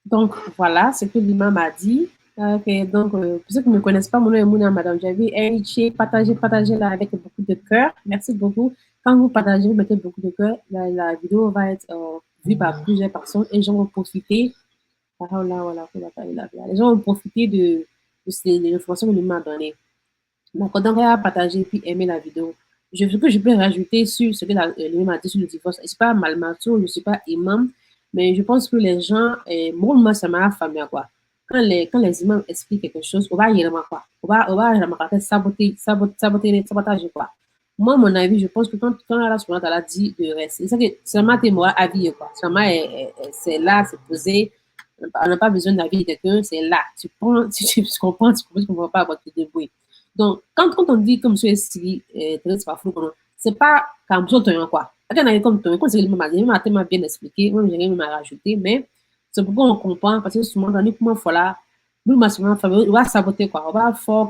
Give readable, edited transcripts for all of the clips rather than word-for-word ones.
Donc, voilà ce que l'imam a dit. Ok, donc, pour ceux qui ne me connaissent pas, mon nom est Mouna Madame Javi. Héritier, partagez là avec beaucoup de cœur. Merci beaucoup. Quand vous partagez, vous mettez beaucoup de cœur, la vidéo va être vue par plusieurs personnes et les gens vont profiter. Les gens vont profiter de l'information que l'imam a donnée. D'accord, donc, elle a partagé puis aimer la vidéo. Ce que je peux rajouter sur ce que l'imam a dit sur le divorce, je ne suis pas malmatou, je ne suis pas imam, mais je pense que les gens, moi, ça m'a affamé, quoi. Quand les imams expliquent quelque chose, on va y remarquer, quoi. On va remarquer sabotage, quoi. Moi, à mon avis, je pense que quand Allah subhanahu wa ta'ala dit de rester, c'est que seulement t'es moi avis, quoi. Seulement, c'est là, c'est posé. On n'a pas besoin d'avis de quelqu'un, c'est là. Tu prends, tu comprends, tu comprends pas, quoi, tu te débrouilles. Donc, quand on dit comme monsieur Siri, Thérèse Fafou, c'est pas comme ça, quoi. Quand on a comme toi, quand c'est le même m'a bien expliqué, moi, j'ai rien à rajouter, mais c'est pourquoi on comprend, parce que souvent, dans les comment voilà, nous, massivement, on va saboter, quoi. On va faire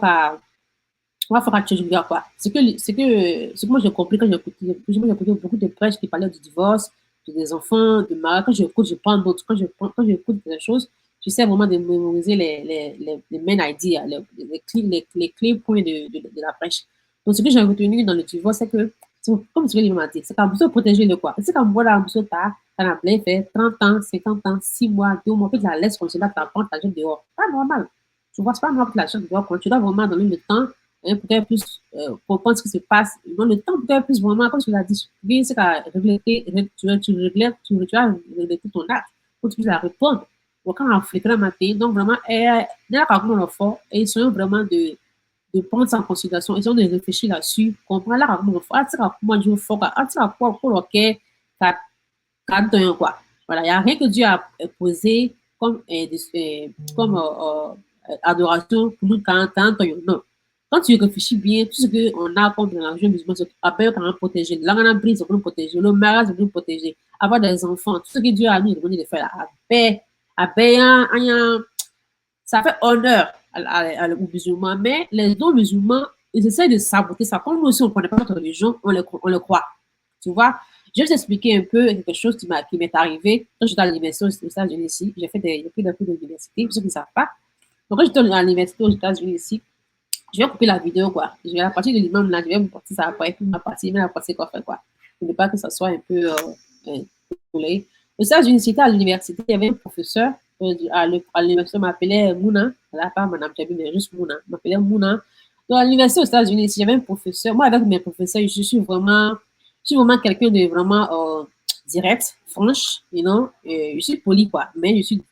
quelque chose, quoi. Ce que moi j'ai compris quand j'ai écouté beaucoup de prêches qui parlaient du divorce, des enfants, de mariage. Quand j'écoute, je prends d'autres. Quand j'écoute des choses, j'essaie vraiment de mémoriser les main ideas, les clés points de la prêche. Donc, ce que j'ai retenu dans le divorce, c'est que, comme tu l'as dit, c'est qu'on peut protéger le quoi. C'est comme voilà, monsieur, t'as la plein fait 30 ans, 50 ans, 6 mois, 2 mois, puis tu la laisses comme cela, t'apprends, ta jeune dehors. Pas normal. Tu vois, c'est pas normal que la jeune dehors, quand tu dois vraiment donner le temps pour qu'elle puisse comprendre ce qui se passe. Dans le temps, pour qu'elle puisse vraiment, comme tu l'as dit, bien, c'est qu'à regretter, tu vas regretter ton acte, pour que tu puisses la répondre. Donc, quand on fliquera matin, donc vraiment, elle a pas comment le faire, et essayons vraiment de prendre ça en considération, essayons de réfléchir là-dessus, comprendre là, comment le faire, tu sais, comment je fais, tu sais, quoi, pour lequel, quoi. Voilà, il n'y a rien que Dieu a posé comme, comme adoration pour nous quand non. Quand tu réfléchis bien, tout ce qu'on a comme dans la religion musulmane, c'est appel pour nous protéger. Là, on a pris, c'est pour nous protéger. Le mariage, c'est pour nous protéger. Avoir des enfants, tout ce que Dieu a nous demandé de faire là, ça fait honneur aux musulmans. Mais les non-musulmans, ils essaient de saboter ça. Comme nous aussi, on ne connaît pas notre religion, on le croit. Tu vois? Je vais vous expliquer un peu quelque chose qui m'est arrivé quand j'étais à l'université aux États-Unis ici. J'ai pris des cours d'université, pour ceux qui ne savent pas. Donc, quand j'étais à l'université aux États-Unis ici, je vais couper la vidéo, quoi. Je vais la partie de l'imam là, je vais me partir ça après, puis ma partie, mais la partie qu'on fait, quoi. Je ne veux pas que ça soit un peu collé. Aux États-Unis, c'était à l'université, il y avait un professeur, à l'université, on m'appelait Mouna, là, pas Madame Jabi, mais juste Mouna, on m'appelait Mouna. Donc, à l'université aux États-Unis, il y avait un professeur, moi, avec mes professeurs, je suis vraiment quelqu'un de vraiment direct, franche, you know, je suis poli, quoi, mais je suis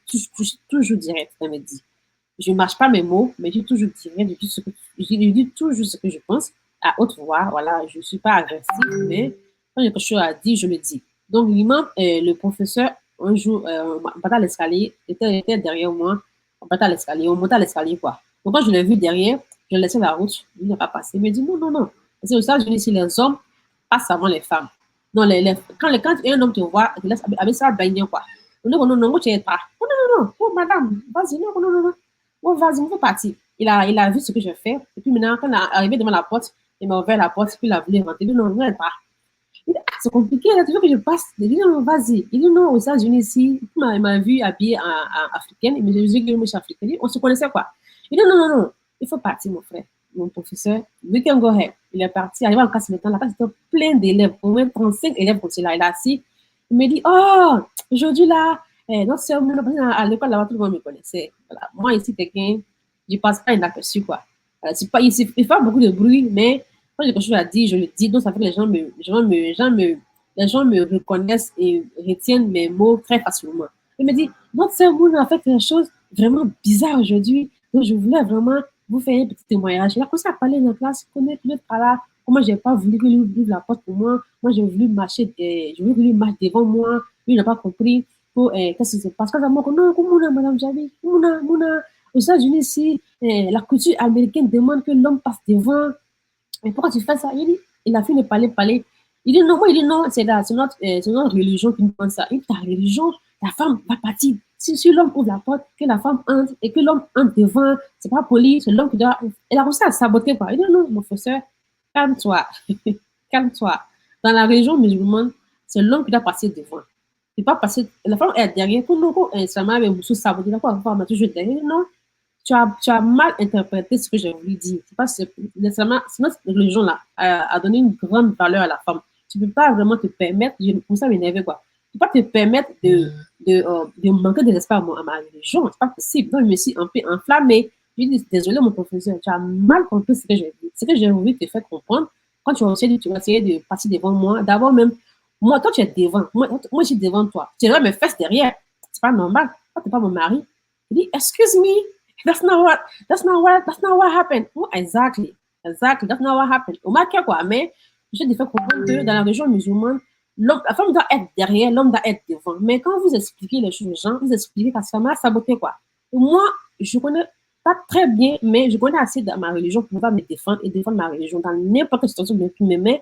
toujours direct, ça me dit. Je ne marche pas mes mots, mais je dis toujours direct, je dis toujours ce que je pense à haute voix. Voilà, je ne suis pas agressive, mais quand j'ai quelque chose à dire, je le dis. Donc, l'imam, le professeur, un jour, on partait à l'escalier, était derrière moi, on partait à l'escalier, on montait à l'escalier, quoi. Donc, quand je l'ai vu derrière, je laissé la route, il n'a pas passé. Il me dit non, non, non. Parce que ça, je dis, si les hommes passent avant les femmes. Non, quand un homme te voit, il te laisse avec ça baigner, quoi. Non, non, non, non, tu es pas. Non, non, non, oh, madame, vas-y, non, non, non, non. Bon, vas-y, on peut partir. Il a vu ce que je fais. Et puis maintenant, quand il est arrivé devant la porte, il m'a ouvert la porte, puis il a voulu rentrer. Il dit non, non, pas. Il dit, ah, c'est compliqué, là, tu veux que je passe. Il dit non, vas-y. Il dit non, aux États-Unis, ici, il m'a vu habillé en africaine. Il m'a dit que je suis africaine. On se connaissait quoi. Il dit non, non, non, il faut partir, mon frère. Mon professeur, we can go ahead. Il est parti, arrivé en classe maintenant, la classe était pleine d'élèves, au moins 35 élèves comme là. Il est assis. Il me dit, oh, aujourd'hui là, notre sœur, à l'école là-bas, tout le monde me connaissait. Voilà. Moi, ici, quelqu'un, je passe pas inaperçu, quoi. C'est pas, il fait pas beaucoup de bruit, mais quand j'ai quelque chose à dire, je le dis. Donc, ça fait que les gens me reconnaissent et retiennent mes mots très facilement. Il me dit, notre sœur Mouna a fait quelque chose vraiment bizarre aujourd'hui. Donc, je voulais vraiment vous faire un petit témoignage. Il a commencé à parler dans la classe, connaître par là, comment j'ai pas voulu qu'il ouvre la porte pour moi. Moi, j'ai voulu marcher, j'ai voulu qu'il marche devant moi. Lui, il n'a pas compris qu'est-ce qui se passe. Quand moi, non, Mouna, madame Javi, Mouna, Mouna, aux États-Unis, ici, la culture américaine demande que l'homme passe devant. Mais pourquoi tu fais ça? Il a fini de parler. Il dit non, moi, il dit non, c'est notre religion qui nous demande ça. Il dit, ta religion, la femme va partir. Si l'homme ouvre la porte, que la femme entre et que l'homme entre devant, c'est pas poli, c'est l'homme qui doit. Elle a commencé à saboter, quoi. Il dit non, mon professeur, calme-toi. Calme-toi. Dans la religion musulmane, c'est l'homme qui doit passer devant. C'est pas parce que la femme est derrière, tout le monde est sous saboter la femme est toujours derrière. Non, tu as mal interprété ce que j'ai voulu dire. C'est pas nécessairement, c'est notre religion là a donné une grande valeur à la femme. Tu peux pas vraiment te permettre, pour ça m'énerver quoi. Tu peux pas te permettre de manquer de respect à ma religion. C'est pas possible. Donc, je me suis un peu enflammée. Je dis, désolé, mon professeur, tu as mal compris ce que j'ai dit. Ce que j'ai voulu te faire comprendre, quand tu vas essayer de passer devant moi, d'abord même, moi, toi, tu es devant. Moi, je suis devant toi. Tu devrais me fesses derrière. C'est pas normal. Toi, tu n'es pas mon mari. Il dit, excuse me. That's not what happened. Oh, exactly. Exactly. That's not what happened. Au marqué quoi. Mais, je te fais comprendre que dans la région musulmane, la femme doit être derrière, l'homme doit être devant. Mais quand vous expliquez les choses aux gens, vous expliquez qu'à ce moment saboté quoi. Et moi, je connais pas très bien, mais je connais assez de ma religion pour pouvoir me défendre et défendre ma religion. Dans n'importe quelle situation de mes mains,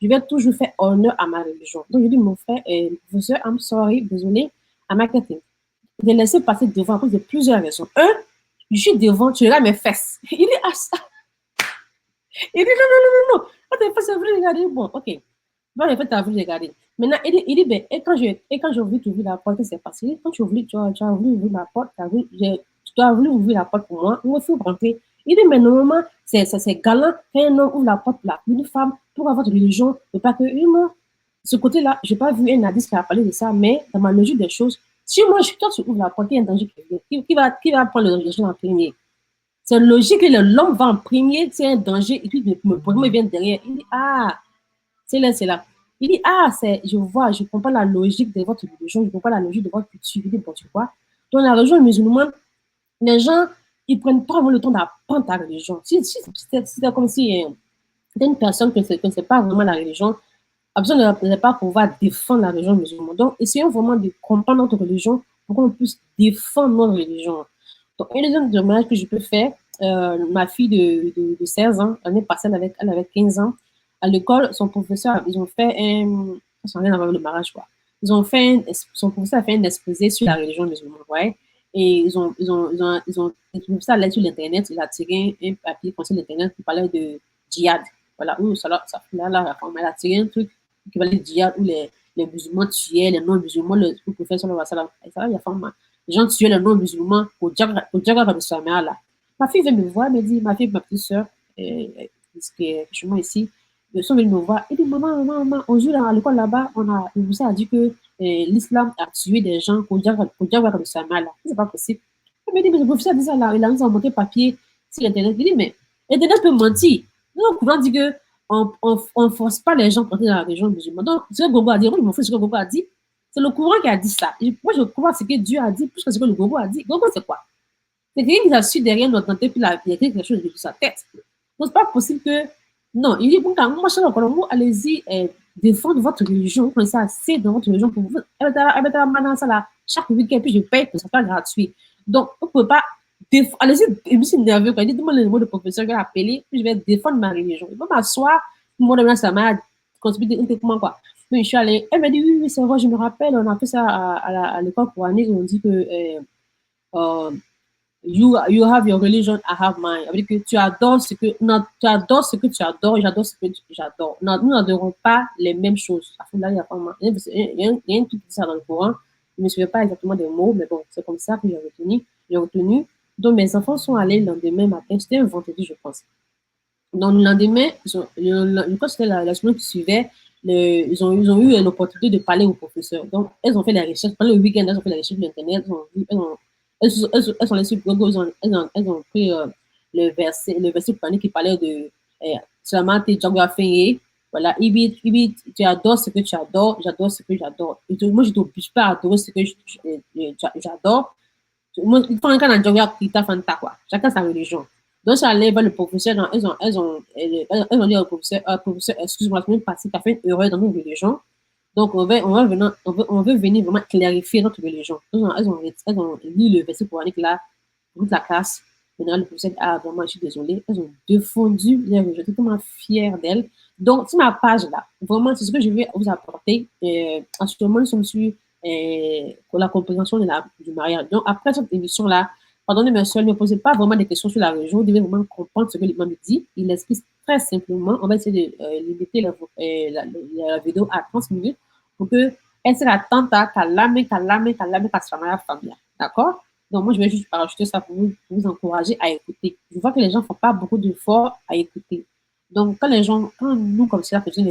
je vais toujours faire honneur à ma religion. Donc, je dis, mon frère, professeur, I'm sorry, désolé, à marketing. Je l'ai laissé passer devant à cause de plusieurs raisons. Un, je suis devant, tu regardes mes fesses. Il dit, ah, ça. Il dit, non, non, non, non, non. Quand tes fesses, c'est vrai, regarder. Bon, ok. Bon, en fait, tu as voulu regarder. Maintenant, il dit, ben, et quand j'ai voulu t'ouvrir la porte, c'est passé. Quand tu as voulu ouvrir la porte, tu as voulu ouvrir la porte pour moi, il me faut rentrer. Il dit, mais normalement, c'est galant quand un homme ouvre la porte pour une femme, pour avoir de religion, mais pas que une. Ce côté-là, je n'ai pas vu un indice qui a parlé de ça, mais dans ma logique des choses, si moi, toi, tu ouvres la porte, il y a un danger qui va prendre le danger en premier. C'est logique que l'homme va en premier, c'est un danger, et puis il vient derrière. Il dit, ah, c'est là, c'est là. Il dit, ah, je vois, je comprends la logique de votre religion, je comprends la logique de votre culture. Il dit, bon, tu vois, dans la religion musulmane, les gens, ils prennent pas vraiment le temps d'apprendre ta religion. C'est comme si c'était une personne qui ne sait pas vraiment la religion, a besoin de ne pas pouvoir défendre la religion musulmane. Donc, essayons vraiment de comprendre notre religion pour qu'on puisse défendre notre religion. Donc, un deuxième dommage que je peux faire, ma fille de 16 ans, l'année passée, elle avait 15 ans. À l'école, son professeur, ils ont fait un. Ça n'a rien à voir avec le mariage, quoi. Son professeur a fait un exposé sur la religion musulmane, ouais. Et le professeur allait sur l'Internet, il a tiré un papier sur l'Internet qui parlait de djihad. Voilà, où la femme, elle a tiré un truc qui parlait de djihad, où les musulmans tuaient les non-musulmans, le professeur, les gens tuaient les non-musulmans pour dire que sa mère là. Ma fille vient me voir, elle me dit, ma petite soeur, qui est chez moi ici, ils sont venus me voir. Elle dit, maman, on joue à l'école là-bas, le professeur a dit que l'islam a tué des gens pour dire que sa mère là. C'est pas possible. Elle me dit, mais le professeur a dit ça là, il a mis en monté papier sur Internet. Il dit, mais Internet peut mentir. Le courant dit que on force pas les gens à entrer dans la religion musulmane. Donc, ce que Gogo a dit, moi, je m'en fous de ce que Gogo a dit. C'est le courant qui a dit ça. Moi, je crois ce que Dieu a dit plus que ce que le Gogo a dit. Gogo, c'est quoi? C'est quelqu'un qui a su derrière notre tête, puis il a écrit quelque chose de sa tête. Donc, c'est pas possible que. Non, il dit, bon, quand moi, je suis encore allez-y, défendre votre religion. Vous connaissez assez dans votre religion pour vous. Elle va maintenant ça là, chaque week-end, puis je paye pour ça, pas gratuit. Donc, on ne peut pas. Allez-y, je me suis nerveux quand il dit, demande le numéro de professeur, je vais l'appeler, puis je vais défendre ma religion. Il va m'asseoir, moi, de ça m'a contribué comment quoi. Mais je suis allée, elle m'a dit, oui, oui, c'est vrai, je me rappelle, on a fait ça à l'école pour année, on dit que you have your religion, I have mine. Ça veut dire que tu adores ce que, non, tu adores ce que tu adores, j'adore ce que j'adore. Nous n'adorons pas les mêmes choses. Là, il y a un truc qui ça dans le courant. Je ne me souviens pas exactement des mots, mais bon, c'est comme ça que j'ai retenu. Donc, mes enfants sont allés le lendemain matin, c'était un vendredi, je pense. Donc, le lendemain, quand c'était la semaine qui suivait, ils ont eu l'opportunité de parler au professeur. Donc, elles ont fait la recherche. Pendant le week-end, elles ont fait la recherche sur Internet. Elles sont allées sur Google, elles ont pris le verset coranique qui parlait de seulement tes géographies. Voilà, tu adores ce que tu adores, j'adore ce que j'adore. Moi, je ne t'oblige pas à adorer ce que j'adore. Moi, il faut un cas dans géographie qui t'a fait quoi. Chacun sa religion. Donc, ça allait vers le professeur. Elles ont dit au professeur, excuse-moi, la semaine passée, tu as fait une erreur dans nos religions. Donc, on veut venir vraiment clarifier notre religion. Elles ont lu le verset coranique là, pour toute la classe. Maintenant, le professeur a vraiment, je suis désolée, elles ont défendu les religions. Je suis tellement fière d'elles. Donc, sur ma page là, vraiment, c'est ce que je vais vous apporter. En ce moment, nous sommes sur pour la compréhension du mariage. Donc, après cette émission-là, pardonnez mes soeurs, ne posez pas vraiment des questions sur la religion. Vous devez vraiment comprendre ce que l'imam dit. Il explique très simplement. On va essayer de limiter la vidéo à 30 minutes pour que Elle sera tante à calame, la famille. D'accord? Donc, moi, je vais juste rajouter ça pour vous encourager à écouter. Je vois que les gens ne font pas beaucoup d'efforts à écouter. Donc, quand nous, comme ça, faisons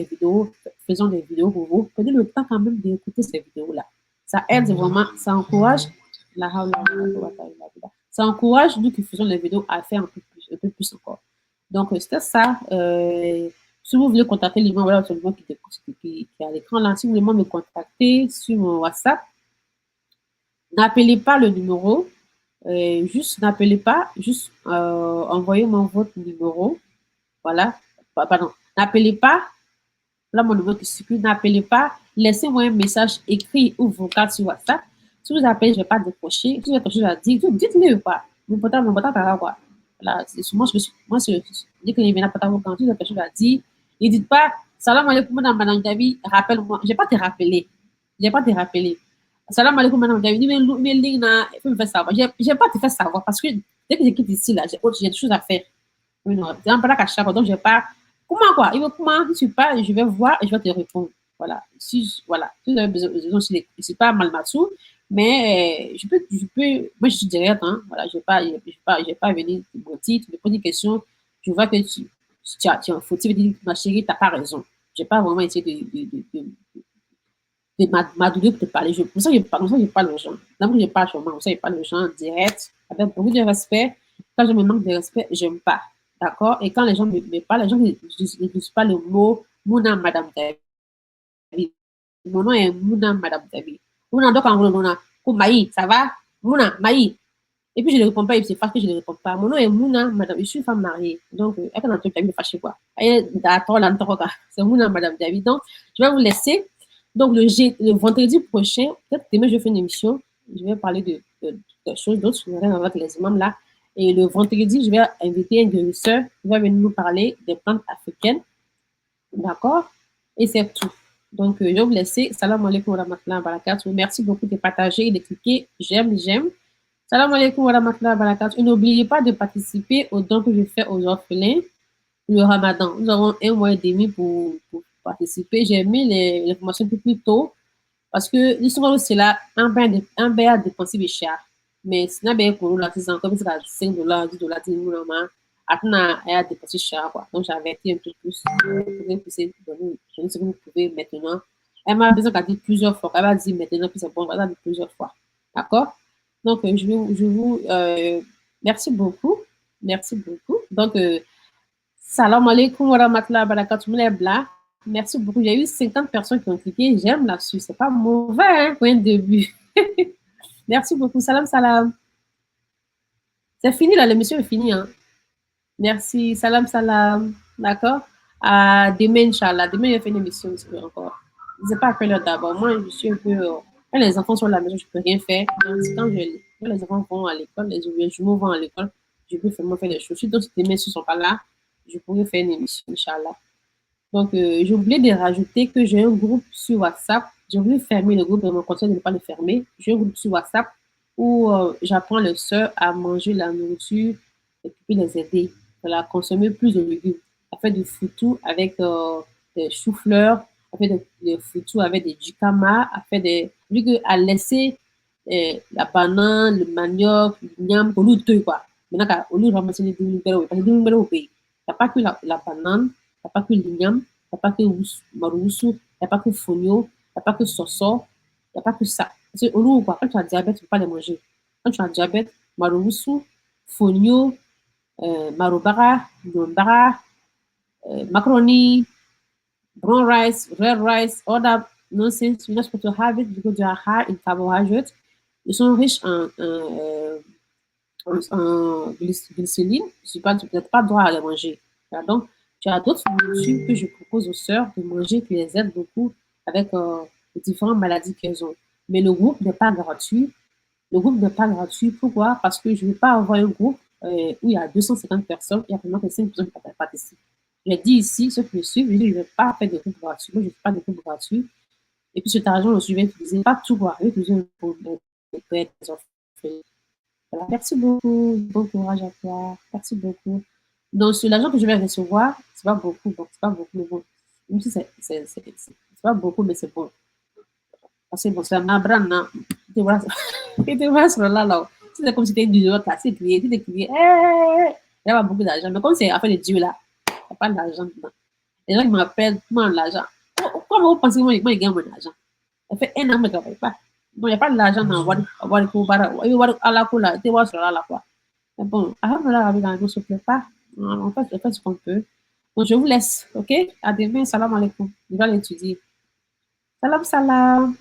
des vidéos pour vous, prenez le temps quand même d'écouter ces vidéos-là. Ça aide vraiment, ça encourage ça encourage nous qui faisons les vidéos à faire un peu plus encore. Donc, c'était ça. Si vous voulez contacter l'imam, voilà, c'est le numéro qui est à l'écran là. Si vous voulez me contacter sur mon WhatsApp, n'appelez pas le numéro. Juste n'appelez pas, juste envoyez-moi votre numéro. Voilà. Pardon. N'appelez pas. Là, mon numéro qui circule, n'appelez pas. Laissez-moi un message écrit ou vocal sur WhatsApp. Si vous appelez, je ne vais pas décrocher. Si vous avez quelque chose à dire, dites-le pas. Mon portable, quoi. Voilà, c'est souvent, moi, dès que je viens à portable, quand vous avez quelque chose à dire, ne dites pas, salam alaikum, madame Gabi, rappelle-moi. Je ne vais pas te rappeler. Je ne vais pas te rappeler. Salam alaikum, madame Gabi, il faut me faire savoir. Je ne vais pas te faire savoir parce que dès que je quitte ici, là, j'ai des choses à faire. Oui, non, c'est un peu là qu'à chaque fois, donc je vais pas. Comment quoi? Il veut comment? Je suis pas, je vais voir et je vais te répondre. Voilà. Voilà. Si vous avez besoin, c'est pas mal matou, mais moi je suis directe, hein. Voilà, je vais pas venir te mentir, tu me poses une question, je vois que tu es un fautif, tu dis, ma chérie, t'as pas raison. Je vais pas vraiment essayer de m'adouler pour te parler. Pour ça, je parle aux gens. D'abord, je parle sur moi, pour ça, je parle aux gens direct, avec beaucoup de respect. Quand je me manque de respect, j'aime pas. D'accord? Et quand les gens me parlent, les gens n'utilisent pas le mot Mouna Madame David. Mon nom est Mouna Madame David. Mouna, donc en gros, Mouna. Maï, ça va? Mouna, Maï. Et puis je ne réponds pas, et c'est parce que je ne réponds pas. Mon nom est Mouna Madame, je suis une femme mariée. Donc, elle a un truc me fâcher quoi. C'est Mouna Madame David. Donc, je vais vous laisser. Donc, le vendredi prochain, peut-être demain, je fais une émission. Je vais parler de choses d'autres. Je vais avec les imams là. Et le vendredi, je vais inviter un guérisseur qui va venir nous parler des plantes africaines. D'accord? Et c'est tout. Donc, je vais vous laisser. Salam alaikum wa rahmatullahi wa barakatuh. Merci beaucoup de partager et de cliquer j'aime. Salam alaikum wa rahmatullahi wa barakatuh. Et n'oubliez pas de participer aux dons que je fais aux orphelins le Ramadan. Nous avons un mois et demi pour participer. J'ai mis les informations un peu plus tôt parce que souvent, c'est là un bain à dépenser de cher. Mais sinon, bien pour nous, là, c'est encore 5 dollars, 10 dollars, 10 dollars. Maintenant, elle a dépensé cher, quoi. Donc, j'avais été un peu plus. Vous pouvez pousser, donner ce que vous pouvez maintenant. Elle m'a besoin qu'elle dit plusieurs fois. Elle va dire maintenant, puis c'est bon, elle va dire plusieurs fois. D'accord? Donc, je vous merci beaucoup. Merci beaucoup. Donc, salam alaikum wa rahmatullahi wa barakatuh. Merci beaucoup. Il y a eu 50 personnes qui ont cliqué. J'aime là-dessus. C'est pas mauvais, hein, pour un début. Merci beaucoup. Salam, salam. C'est fini, là. L'émission est finie, hein. Merci. Salam, salam. D'accord? À demain, Inch'Allah. Demain, je fais une émission encore. Je ne sais pas à quelle heure d'abord. Moi, je suis un peu. Quand les enfants sont à la maison, je ne peux rien faire. Donc, quand les enfants vont à l'école, les jumeaux vont à l'école, je peux vraiment faire des choses. Si d'autres demain ne sont pas là, je pourrais faire une émission, Inch'Allah. Donc, j'ai oublié de rajouter que j'ai un groupe sur WhatsApp. J'ai voulu fermer le groupe, mais mon conseil de ne pas le fermer. J'ai un groupe sur WhatsApp où j'apprends les sœurs à manger la nourriture et puis les aider à consommer plus de légumes. À faire du foutou avec des choux-fleurs, à faire des foutou avec des jicama, à laisser la banane, le manioc, le niam, au lieu de quoi. Maintenant, au lieu de ramasser les légumes, parce que les légumes au pays. Il n'y a pas que la banane, il n'y a pas que l'igname, il n'y a pas que maroussou, il n'y a pas que fonio, il n'y a pas que soso, il n'y a pas que ça. Parce que au quoi, quand tu as diabète, tu ne peux pas les manger. Quand tu as diabète, maroussou, fonio, marubara, yombara, macaroni, brown rice, red rice, all that nonsense, you're not supposed to have it because they are high in carbohydrates. Ils sont riches en glycéline. Tu n'as pas le droit à les manger. Voilà, donc, tu as d'autres nourritures que je propose aux sœurs de manger qui les aident beaucoup avec les différentes maladies qu'elles ont. Mais le groupe n'est pas gratuit. Le groupe n'est pas gratuit. Pourquoi? Parce que je ne veux pas avoir un groupe où il y a 250 personnes, il y a vraiment que 5 personnes qui participent. J'ai dit ici, ceux qui me suivent, je ne vais pas faire de groupe gratuit. Moi, je ne fais pas de groupe gratuit. Et puis cet argent, je vais utiliser pas tout pour utiliser pour les enfants. Voilà. Merci beaucoup. Bon courage à toi. Merci beaucoup. Donc, sur l'argent que je vais recevoir, c'est pas beaucoup. Bon, c'est pas beaucoup, mais bon. Même si c'est pas beaucoup, mais c'est bon. Parce que bon, c'est un abrana. Tu vois, tu vois ce là. C'est comme si c'était une autre là. Tu crié, il y a beaucoup d'argent. Mais comme c'est affaire de Dieu là, il n'y a pas d'argent dedans. Les gens qui m'appellent, comment l'argent? Comment vous pensez que moi, je gagne mon argent? Ça fait un an que je ne travaille pas. Bon, il n'y a pas de l'argent dans Warikou Bara. À la cour là, tu vois sur là, quoi. Mais bon, alhamdoulilah, on ne se plaît pas. On fait ce qu'on peut. Bon, je vous laisse, ok? À demain, salam alaikum. Je vais l'étudier. Salam, salam.